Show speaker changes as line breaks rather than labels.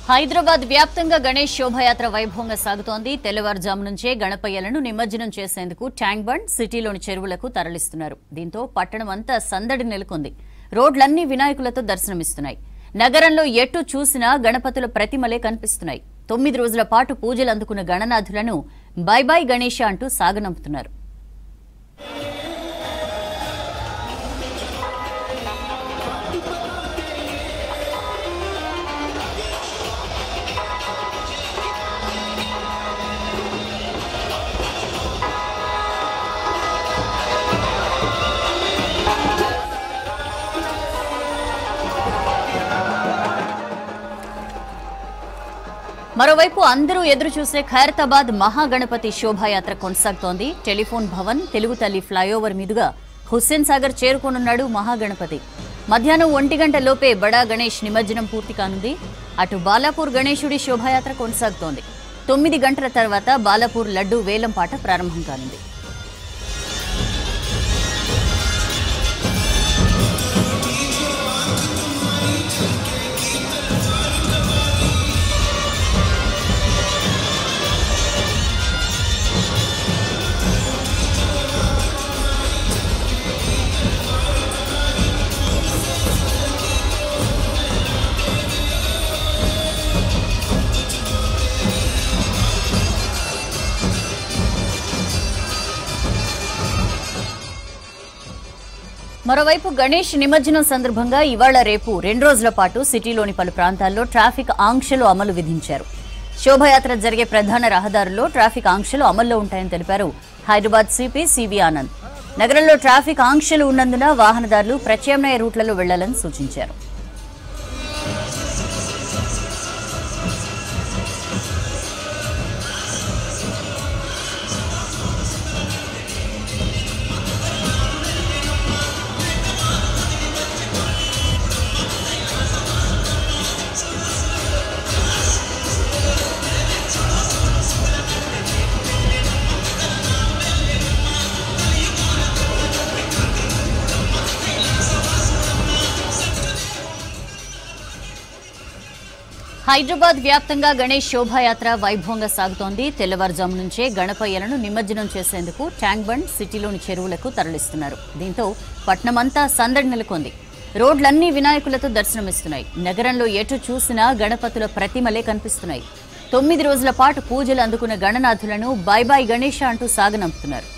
హైదరాబాద్ వ్యాప్తంగా గణేష్ శోభయాత్ర వైభవంగా సాగుతోంది. తెల్లవారుజాము నుంచే గణపయ్యలను నిమజ్జనం చేసేందుకు ట్యాంక్ బండ్, సిటీలోని చెరువులకు తరలిస్తున్నారు. దీంతో పట్టణం అంతా సందడి నెలకొంది. రోడ్లన్నీ వినాయకులతో దర్శనమిస్తున్నాయి. నగరంలో ఎటు చూసినా గణపతుల ప్రతిమలే కనిపిస్తున్నాయి. 9 రోజుల పాటు పూజలు అందుకున్న గణనాథులను బై బై గణేష అంటూ సాగనంపుతున్నారు. మరోవైపు అందరూ ఎదురు చూసే ఖైరతాబాద్ మహాగణపతి శోభాయాత్ర కొనసాగుతోంది. టెలిఫోన్ భవన్, తెలుగు తల్లి ఫ్లైఓవర్ మీదుగా హుస్సేన్ సాగర్ చేరుకోనున్నాడు మహాగణపతి. మధ్యాహ్నం 1 గంట లోపే బడా గణేష్ నిమజ్జనం పూర్తి కానుంది. అటు బాలాపూర్ గణేశుడి శోభాయాత్ర కొనసాగుతోంది. 9 గంటల తర్వాత బాలాపూర్ లడ్డూ వేలం పాట ప్రారంభం కానుంది. మరోవైపు గణేష్ నిమజ్జనం సందర్భంగా ఇవాళ రేపు 2 రోజుల పాటు సిటీలోని పలు ప్రాంతాల్లో ట్రాఫిక్ ఆంక్షలు అమలు విధించారు. శోభయాత్ర జరిగే ప్రధాన రహదారుల్లో ట్రాఫిక్ ఆంక్షలు అమల్లో ఉంటాయని తెలిపారు హైదరాబాద్ సిపి సివి ఆనంద్. నగరంలో ట్రాఫిక్ ఆంక్షలు ఉన్నందున వాహనదారులు ప్రత్యామ్నాయ రూట్లలో వెళ్లాలని సూచించారు. హైదరాబాద్ వ్యాప్తంగా గణేష్ శోభాయాత్ర వైభవంగా సాగుతోంది. తెల్లవారుజాము నుంచే గణపయ్యలను నిమజ్జనం చేసేందుకు ట్యాంక్ బండ్, సిటీలోని చెరువులకు తరలిస్తున్నారు. దీంతో పట్నమంతా సందడి నెలకొంది. రోడ్లన్నీ వినాయకులతో దర్శనమిస్తున్నాయి. నగరంలో ఎటు చూసినా గణపతుల ప్రతిమలే కనిపిస్తున్నాయి. 9 రోజుల పాటు పూజలు అందుకున్న గణనాథులను బై బై గణేష అంటూ సాగనంపుతున్నారు.